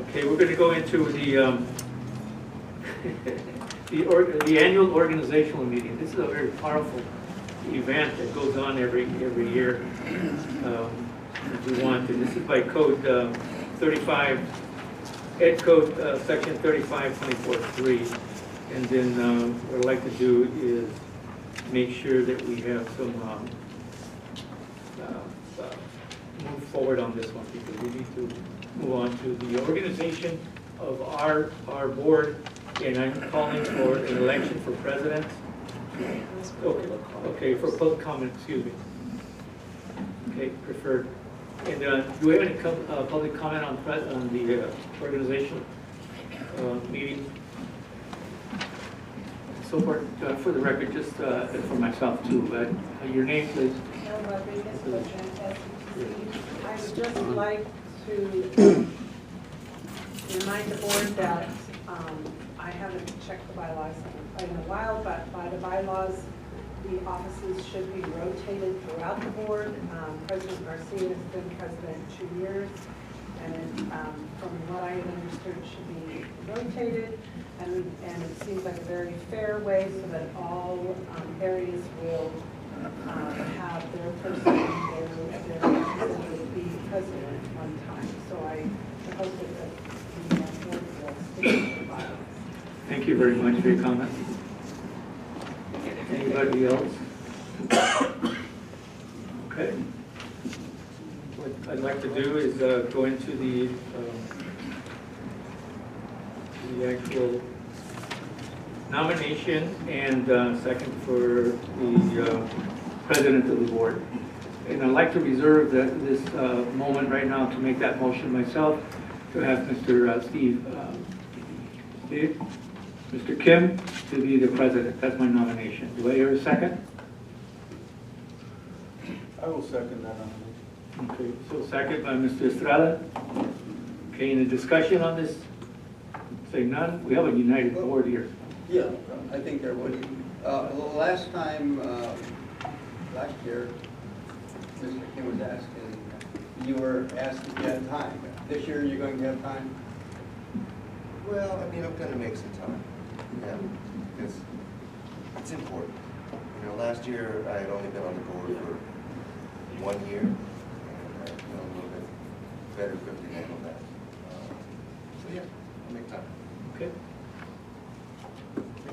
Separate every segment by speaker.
Speaker 1: Okay, we're going to go into the the annual organizational meeting. This is a very powerful event that goes on every year. If we want, and this is by code 35, Ed Code section 3524.3. And then what I'd like to do is make sure that we have some move forward on this one, because we need to move on to the organization of our board, and I'm calling for an election for president. Okay, for public comment, excuse me. Okay, preferred. And do we have any public comment on the organizational meeting? So for the record, just for myself too, your name, please.
Speaker 2: I would just like to remind the board that I haven't checked the bylaws in a while, but by the bylaws, the offices should be rotated throughout the board. President Garcia has been president 2 years, and from what I understood, it should be rotated, and it seems like a very fair way so that all areas will have their person, their representative be president at one time. So I hope that the board will stick to the bylaws.
Speaker 1: Thank you very much for your comment. Anybody else? Okay. What I'd like to do is go into the actual nomination and second for the president of the board. And I'd like to reserve this moment right now to make that motion myself, to have Mr. Mr. Kim to be the president. That's my nomination. Do I hear a second?
Speaker 3: I will second that nomination.
Speaker 1: Okay, so second by Mr. Estrada. Okay, any discussion on this? Say none. We have a united board here.
Speaker 4: Yeah, I think there would. Last time, last year, Mr. Kim was asking, you were asked if you had time. This year, you're going to have time?
Speaker 5: Well, I mean, I'm gonna make some time, yeah, because it's important. You know, last year, I had only been on the board for 1 year, and I feel a little bit better equipped to handle that. So yeah, I'll make time.
Speaker 1: Okay.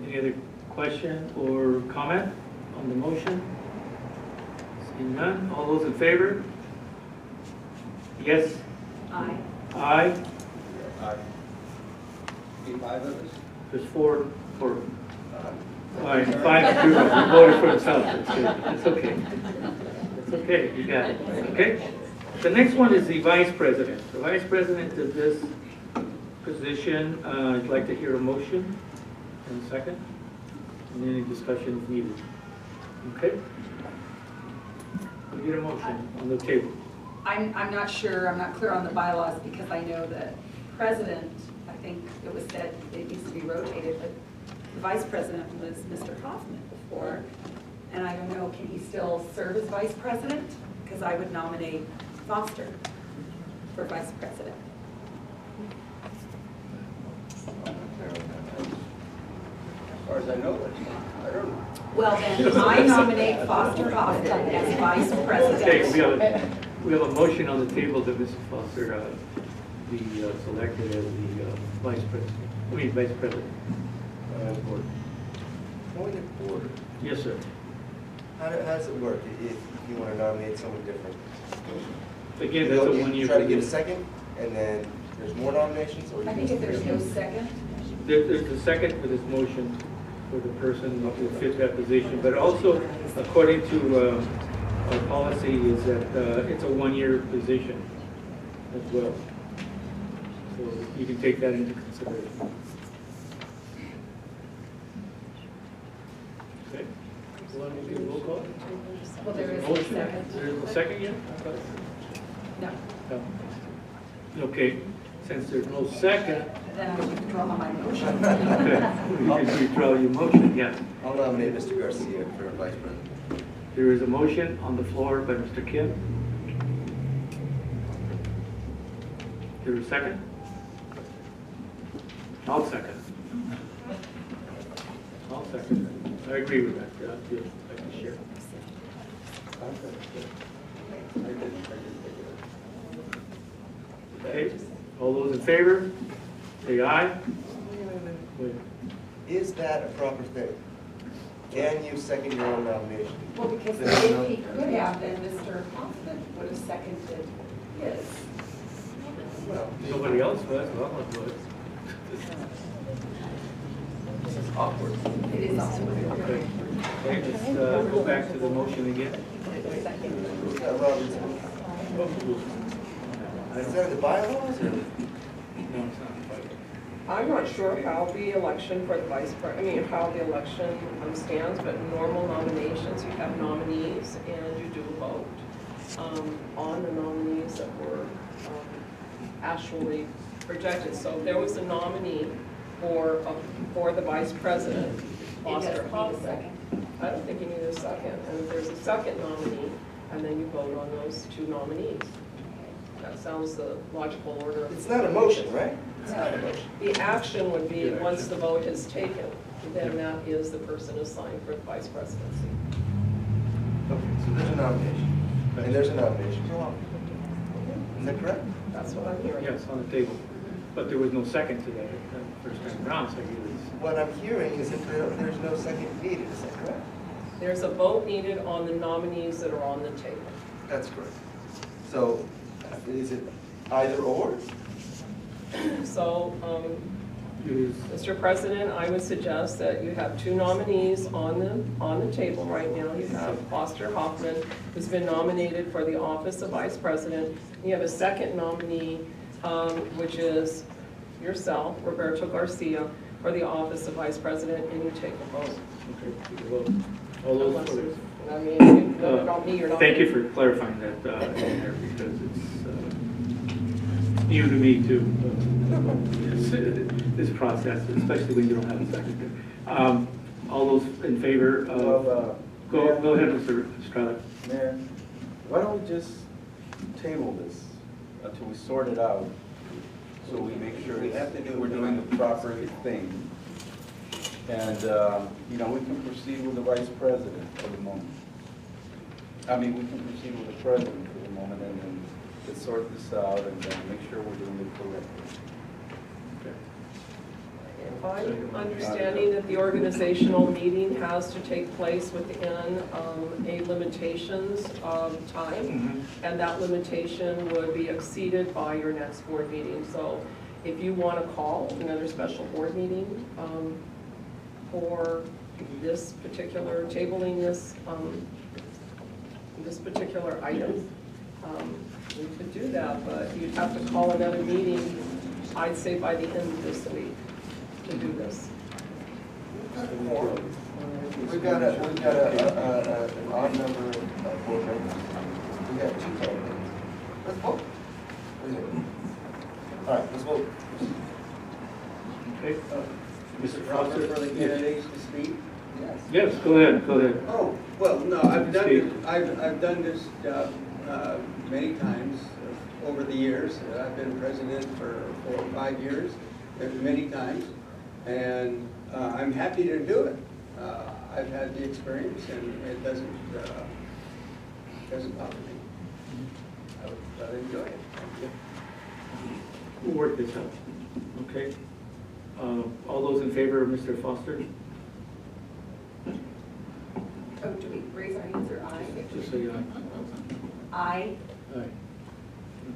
Speaker 1: Any other question or comment on the motion? Seeing none. All those in favor? Yes?
Speaker 2: Aye.
Speaker 1: Aye.
Speaker 4: Aye. Be 5 of us?
Speaker 1: There's four. All right, 5 voted for themselves. That's good. That's okay. That's okay. You got it. Okay. The next one is the vice president. The vice president of this position, I'd like to hear a motion in a second, and any discussion if needed. Okay. We get a motion on the table.
Speaker 6: I'm not sure, I'm not clear on the bylaws, because I know that president, I think it was said it needs to be rotated, but the vice president was Mr. Hoffman before, and I don't know, can he still serve as vice president? Because I would nominate Foster for vice president.
Speaker 4: As far as I know, I don't know.
Speaker 6: Well, then I nominate Foster Hoffman as vice president.
Speaker 1: Okay, we have a motion on the table that Mrs. Foster be selected as the vice president. Board.
Speaker 5: Point of order.
Speaker 1: Yes, sir.
Speaker 5: How does it work if you want to nominate someone different?
Speaker 1: Again, that's a
Speaker 5: You
Speaker 1: 1 year.
Speaker 5: try to get a second, and then there's more nominations, or
Speaker 6: I think if there's no second,
Speaker 1: There's a second for this motion for the person who fits that position, but also according to our policy is that it's a 1 year position as well. So you can take that into consideration. Okay. You want to do a roll call?
Speaker 6: well, there is a
Speaker 1: Motion.
Speaker 6: second.
Speaker 1: There's a second yet?
Speaker 6: No,
Speaker 1: No. Okay, since there's no second,
Speaker 6: then I would withdraw my motion.
Speaker 1: okay, you can withdraw your motion, yeah.
Speaker 5: I'll nominate Mr. Garcia for vice president.
Speaker 1: There is a motion on the floor by Mr. Kim. There is a second? I'll second. I'll second. I agree with that. I can share. Okay, all those in favor, say aye. Wait.
Speaker 5: Is that a proper thing? Can you second your own nomination?
Speaker 6: Well, because if he could have, then Mr. Hoffman would have seconded his.
Speaker 5: Well,
Speaker 1: Nobody else was, well, I'll do it.
Speaker 5: this is awkward.
Speaker 6: It is awkward.
Speaker 1: Okay, let's go back to the motion again.
Speaker 5: Who's got Robert's rule? Is that the bylaws or?
Speaker 1: No, it's not.
Speaker 7: I'm not sure how the election for the how the election stands, but normal nominations, you have nominees and you do a vote on the nominees that were actually projected. So if there was a nominee for the vice president, Foster Hoffman, I don't think you need a second. And if there's a second nominee, and then you vote on those two nominees. That sounds the logical order.
Speaker 5: It's not a motion, right? It's not a motion.
Speaker 7: The action would be, once the vote is taken, then that is the person assigned for the vice presidency.
Speaker 5: Okay, so there's a nomination, and there's a nomination for Hoffman. Is that correct?
Speaker 7: That's what I'm hearing.
Speaker 1: Yes, on the table. But there was no second to that first time around, so he was.
Speaker 5: What I'm hearing is that there's no second needed, is that correct?
Speaker 7: There's a vote needed on the nominees that are on the table.
Speaker 5: That's correct. So, is it either or?
Speaker 7: So,
Speaker 1: It is,
Speaker 7: Mr. President, I would suggest that you have two nominees on the table right now. You have Foster Hoffman, who's been nominated for the office of vice president. You have a second nominee, which is yourself, Roberto Garcia, for the office of vice president, and you take a vote.
Speaker 1: okay, take a vote. All those
Speaker 7: Unless
Speaker 1: for
Speaker 7: there's- I mean, you vote it on me or not.
Speaker 1: Thank you for clarifying that in there, because it's new to me too, this process, especially when you don't have a secretary. All those in favor of, go ahead, Mr. Estrada.
Speaker 3: Mayor, why don't we just table this until we sort it out? So we make sure
Speaker 4: We have to do it
Speaker 3: we're doing the proper thing. And, we can proceed with the vice president for the moment. I mean, we can proceed with the president for the moment and then let's sort this out and then make sure we're doing it correctly.
Speaker 7: If I'm understanding that the organizational meeting has to take place within a limitations of time, and that limitation would be exceeded by your next board meeting. So if you want to call another special board meeting for this particular, tabling this particular item, we could do that, but you'd have to call another meeting, I'd say by the end of this week, to do this.
Speaker 5: We've got an odd number of board members. We got two candidates. Let's vote. What do you think? All right, let's vote.
Speaker 1: Okay,
Speaker 4: Mr. Foster, for the candidates to speak?
Speaker 1: yes, go ahead, go ahead.
Speaker 4: Oh, well, no, I've done
Speaker 1: Speak.
Speaker 4: this job many times over the years. I've been president for 4 or 5 years, many times, and I'm happy to do it. I've had the experience, and it doesn't bother me. I enjoy it.
Speaker 1: We'll work this out, okay? All those in favor of Mr. Foster?
Speaker 6: Oh, do we raise our hands or aye?
Speaker 1: Just say aye.
Speaker 6: Aye.
Speaker 1: Aye.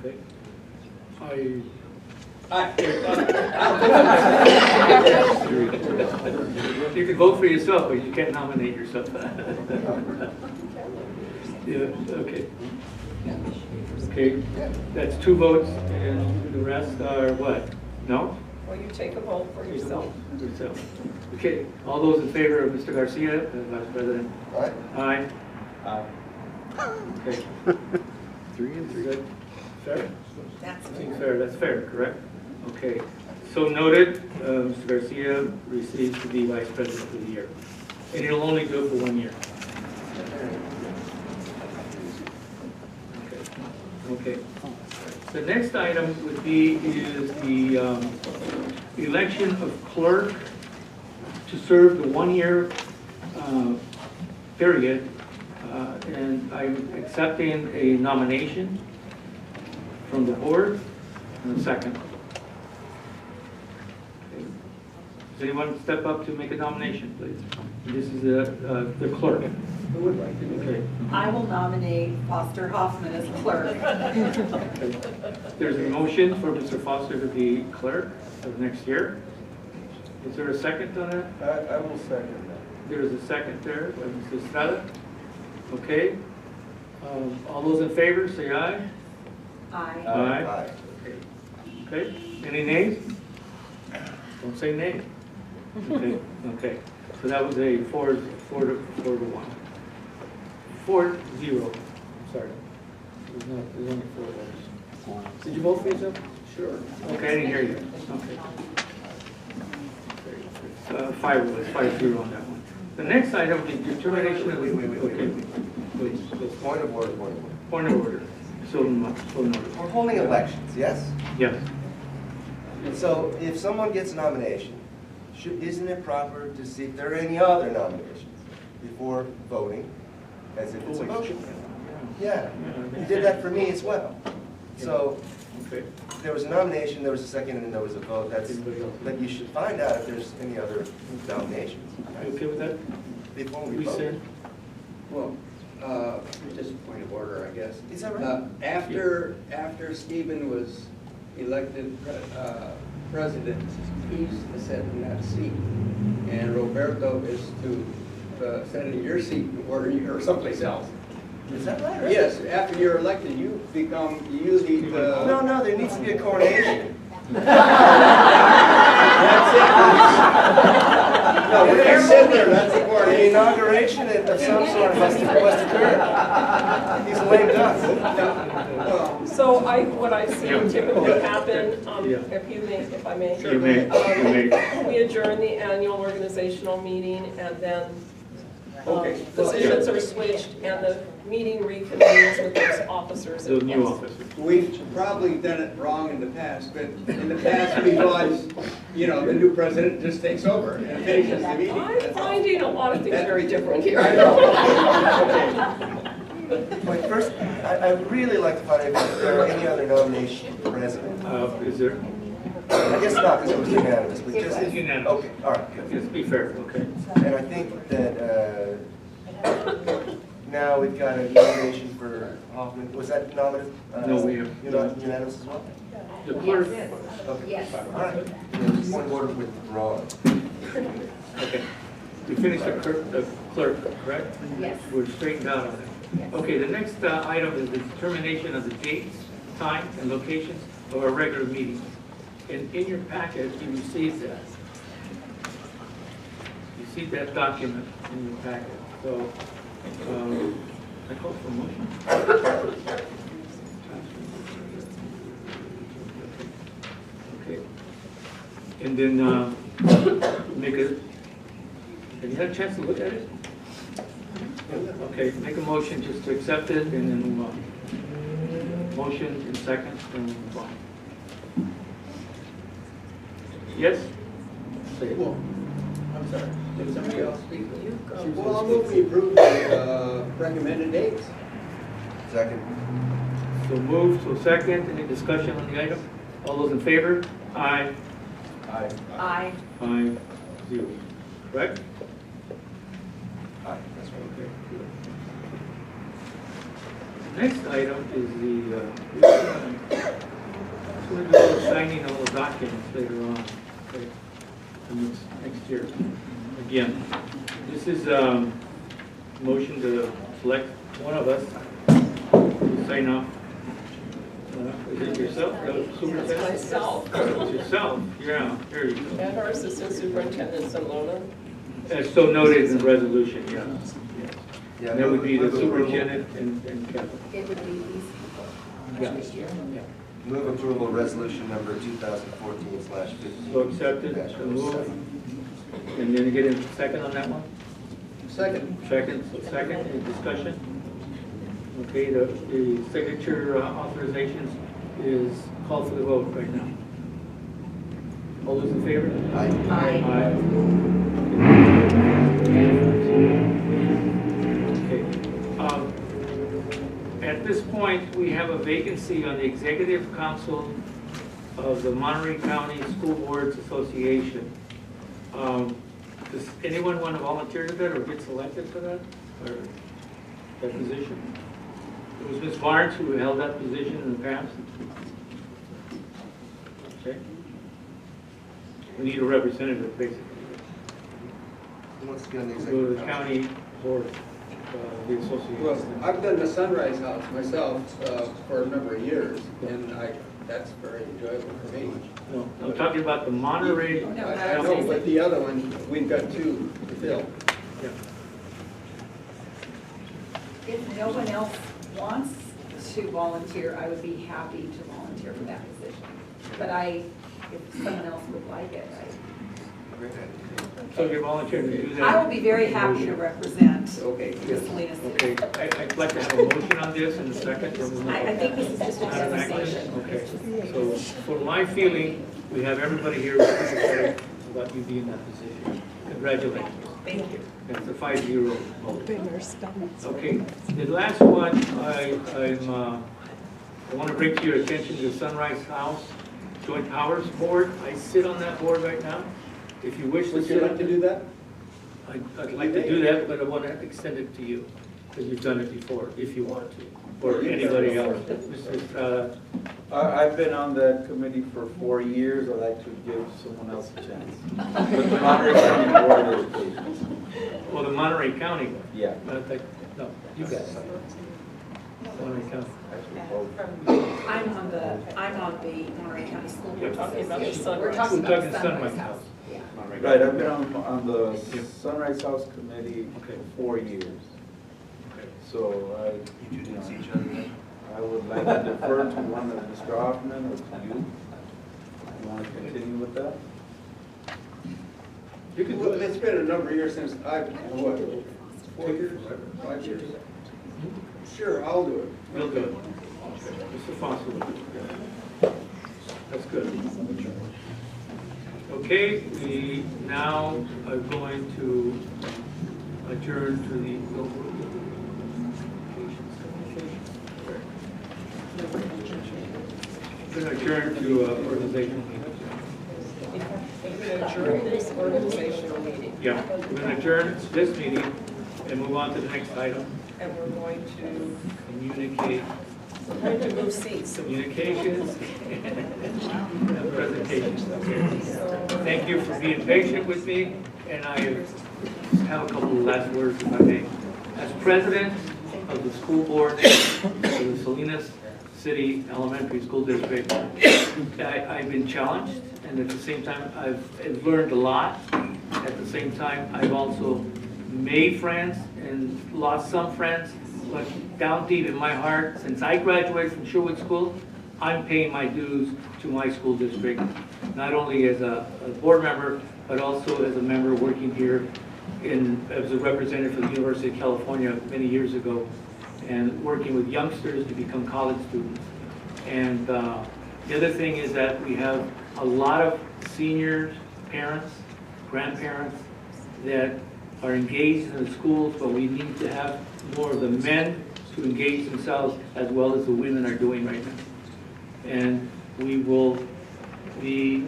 Speaker 1: Okay. You can vote for yourself, but you can't nominate yourself. Yeah, okay. Okay, that's 2 votes, and the rest are what? No?
Speaker 7: Well, you take a vote for yourself.
Speaker 1: Yourself. Okay, all those in favor of Mr. Garcia, Vice President?
Speaker 5: All right?
Speaker 1: Aye.
Speaker 3: Aye.
Speaker 1: Okay.
Speaker 8: 3 and 3.
Speaker 1: Good. Fair?
Speaker 6: That's
Speaker 1: Seems fair, that's fair, correct? Okay, so noted, Mr. Garcia receives to be Vice President for the year. And he'll only do it for 1 year. Okay. The next item would be, is the election of clerk to serve the 1-year period, and I'm accepting a nomination from the board and a second. Okay. Does anyone step up to make a nomination, please? This is the clerk.
Speaker 4: Who would like to do it?
Speaker 1: Okay.
Speaker 6: I will nominate Foster Hoffman as clerk.
Speaker 1: There's a motion for Mr. Foster to be clerk of next year. Is there a second on that?
Speaker 3: I will second that.
Speaker 1: There's a second there by Mr. Estrada. Okay. All those in favor, say aye.
Speaker 6: Aye.
Speaker 5: Aye.
Speaker 1: Okay. Any nays? Don't say nay. Okay. Okay. So that was a 4-1. 4-0. Sorry. There's only 4 votes. Did you vote for yourself? Sure. Okay, I didn't hear you. Okay. 5-0 on that one. The next item is determination of.
Speaker 5: Wait.
Speaker 1: Okay. Please.
Speaker 5: Point of order.
Speaker 1: Point of order. So noted.
Speaker 5: We're holding elections, yes?
Speaker 1: Yes.
Speaker 5: So if someone gets a nomination, isn't it proper to see if there are any other nominations before voting, as if it's a motion? Yeah, you did that for me as well. So
Speaker 1: Okay.
Speaker 5: there was a nomination, there was a second, and there was a vote.
Speaker 1: Anybody else?
Speaker 5: But you should find out if there's any other nominations
Speaker 1: You okay with that?
Speaker 5: before we
Speaker 1: We
Speaker 5: vote.
Speaker 1: said.
Speaker 4: Well, just a point of order, I guess.
Speaker 5: Is that right?
Speaker 4: After Stephen was elected president, he's set in that seat. And Roberto is to set in your seat or someplace else.
Speaker 5: Is that right?
Speaker 4: Yes, after you're elected, you lead the...
Speaker 5: No, there needs to be a coronation.
Speaker 4: That's it. No, when you sit there, that's the
Speaker 5: The
Speaker 4: coronation.
Speaker 5: inauguration of some sort must occur. He's a lame duck.
Speaker 7: So what I see
Speaker 1: Yeah.
Speaker 7: typically happen,
Speaker 1: Yeah.
Speaker 7: if I may.
Speaker 1: You may.
Speaker 7: We adjourn the annual organizational meeting and then
Speaker 4: Okay.
Speaker 7: positions are switched and the meeting reconvenes with those officers.
Speaker 1: Those
Speaker 7: in
Speaker 1: new
Speaker 7: place.
Speaker 1: officers.
Speaker 4: We've probably done it wrong in the past, but in the past, because, the new president just takes over and finishes the meeting.
Speaker 7: I'm finding a lot of things very different here.
Speaker 4: I know.
Speaker 5: But first, I'd really like to find out if there are any other nominations for president.
Speaker 1: Is there?
Speaker 5: I guess not, because it was unanimous, but just.
Speaker 1: It's unanimous.
Speaker 5: Okay, all right, good.
Speaker 1: Just be fair, okay?
Speaker 5: And I think that now we've got a nomination for Hoffman. Was that nominated?
Speaker 1: No, we have-
Speaker 5: You're not unanimous as well?
Speaker 1: The clerk.
Speaker 5: Okay.
Speaker 6: Yes.
Speaker 5: All right. Point of order withdrawn.
Speaker 1: Okay. We finished the clerk, correct?
Speaker 6: Yes.
Speaker 1: We're straightened out on it. Okay, the next item is the determination of the dates, time, and locations of our regular meetings. And in your packet, you received that. You see that document in your packet. So, I call for a motion. Okay. And then make a, have you had a chance to look at it? Okay, make a motion just to accept it and then move on. Motion in second and move on. Yes? Say it.
Speaker 4: I'm sorry, did somebody else speak?
Speaker 6: You go.
Speaker 4: Well, I'll move we approve the recommended dates.
Speaker 5: Second.
Speaker 1: So move to second. Any discussion on the item? All those in favor? Aye.
Speaker 3: Aye.
Speaker 6: Aye.
Speaker 1: 5-0. Correct?
Speaker 5: Aye, that's right.
Speaker 1: Okay, good. Next item is the, we're going to do signing all the documents later on, okay, next year. Again, this is motion to select one of us to sign off. Is it yourself, Superintendent?
Speaker 7: Myself
Speaker 1: It's yourself, yeah, there you go.
Speaker 7: and our assistant superintendent, Salinas.
Speaker 1: As so noted in the resolution, yeah.
Speaker 5: Yeah,
Speaker 1: And that would be the
Speaker 5: move approval.
Speaker 1: superintendent and capital.
Speaker 6: It would be these people.
Speaker 1: Yeah.
Speaker 5: Move approval resolution number 2014/15.
Speaker 1: So accepted, so move. And then get a second on that one?
Speaker 4: Second.
Speaker 1: Second, any discussion? Okay, the signature authorizations is called for the vote right now. All those in favor?
Speaker 6: Aye.
Speaker 1: Okay. At this point, we have a vacancy on the Executive Council of the Monterey County School Boards Association. Does anyone want to volunteer to that or get selected for that, or that position? It was Ms. Barnes who held that position in the past. Okay. We need a representative, basically.
Speaker 5: Who wants to be on the
Speaker 1: Go to
Speaker 5: executive
Speaker 1: the
Speaker 5: council?
Speaker 1: county board, the
Speaker 4: Well,
Speaker 1: association.
Speaker 4: I've done the Sunrise House myself for a number of years, and that's very enjoyable for me.
Speaker 1: No, I'm talking about the Monterey.
Speaker 6: No,
Speaker 4: I know, but the other one, we've got two to fill.
Speaker 1: Yeah.
Speaker 6: If no one else wants to volunteer, I would be happy to volunteer for that position. But if someone else would like it,
Speaker 5: Great idea.
Speaker 1: So you're volunteering to do that?
Speaker 6: I will be very happy to represent
Speaker 4: Okay,
Speaker 6: the Salinas
Speaker 1: Okay,
Speaker 6: City.
Speaker 1: I'd like to have a motion on this in a second.
Speaker 6: I think this is just a
Speaker 1: Out of action?
Speaker 6: conversation.
Speaker 1: Okay, so for my feeling, we have everybody here who's sympathetic about you being in that position. Congratulations.
Speaker 6: Thank you.
Speaker 1: That's a 5-0 vote. Okay, the last one, I want to bring to your attention the Sunrise House Joint Powers Board. I sit on that board right now. If you wish to
Speaker 4: Would you
Speaker 1: sit,
Speaker 4: like to do that?
Speaker 1: I'd like to do that, but I want to extend it to you, because you've done it before, if you want to, or anybody else. Mrs.
Speaker 3: I've been on that committee for 4 years. I'd like to give someone else a chance. But the Monterey County Board of Education.
Speaker 1: Well, the Monterey County.
Speaker 3: Yeah.
Speaker 1: No, you got it. Monterey County.
Speaker 3: Actually, both.
Speaker 6: I'm on the Monterey County School Board.
Speaker 1: We're
Speaker 7: talking about the
Speaker 6: We're
Speaker 7: Sunrise.
Speaker 6: talking
Speaker 1: We're
Speaker 6: about
Speaker 1: talking Sunrise House.
Speaker 6: Yeah.
Speaker 3: Right, I've been on the Sunrise House Committee
Speaker 1: Okay.
Speaker 3: for 4 years.
Speaker 1: Okay.
Speaker 3: So
Speaker 5: You two didn't see each other then?
Speaker 3: I would like to defer to one of Mr. Hoffman or to you. You want to continue with that?
Speaker 1: You can do
Speaker 4: Well,
Speaker 1: it.
Speaker 4: it's been a number of years since I've, what, 4 years, 5 years? Sure, I'll do it.
Speaker 1: Real good. Mr. Foster. That's good. Okay, we now are going to adjourn to the. We're going to adjourn to organizational meeting.
Speaker 7: Organizational meeting,
Speaker 1: Yeah, we're going to adjourn this meeting and move on to the next item.
Speaker 7: and we're going to
Speaker 1: Communicate,
Speaker 7: move seats.
Speaker 1: communications, and presentations. Thank you for being patient with me, and I have a couple of last words if I may. As president of the school board of the Salinas City Elementary School District, I've been challenged, and at the same time, I've learned a lot. At the same time, I've also made friends and lost some friends, but down deep in my heart, since I graduated from Sherwood School, I'm paying my dues to my school district, not only as a board member, but also as a member working here as a representative for the University of California many years ago, and working with youngsters to become college students. And the other thing is that we have a lot of seniors, parents, grandparents that are engaged in the schools, but we need to have more of the men to engage themselves as well as the women are doing right now. And we will be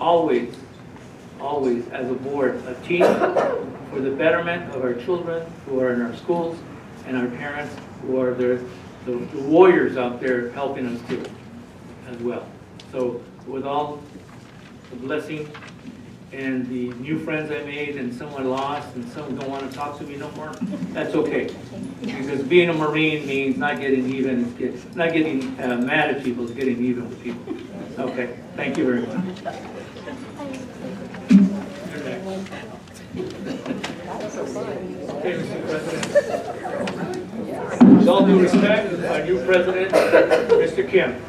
Speaker 1: always, as a board, a team for the betterment of our children who are in our schools and our parents who are the warriors out there helping us too, as well. So with all the blessing and the new friends I made and some I lost and some don't want to talk to me no more, that's okay. Because being a Marine means not getting even, not getting mad at people, it's getting even with people. Okay, thank you very much. Okay, Mr. President. With all due respect, our new president, Mr. Kim.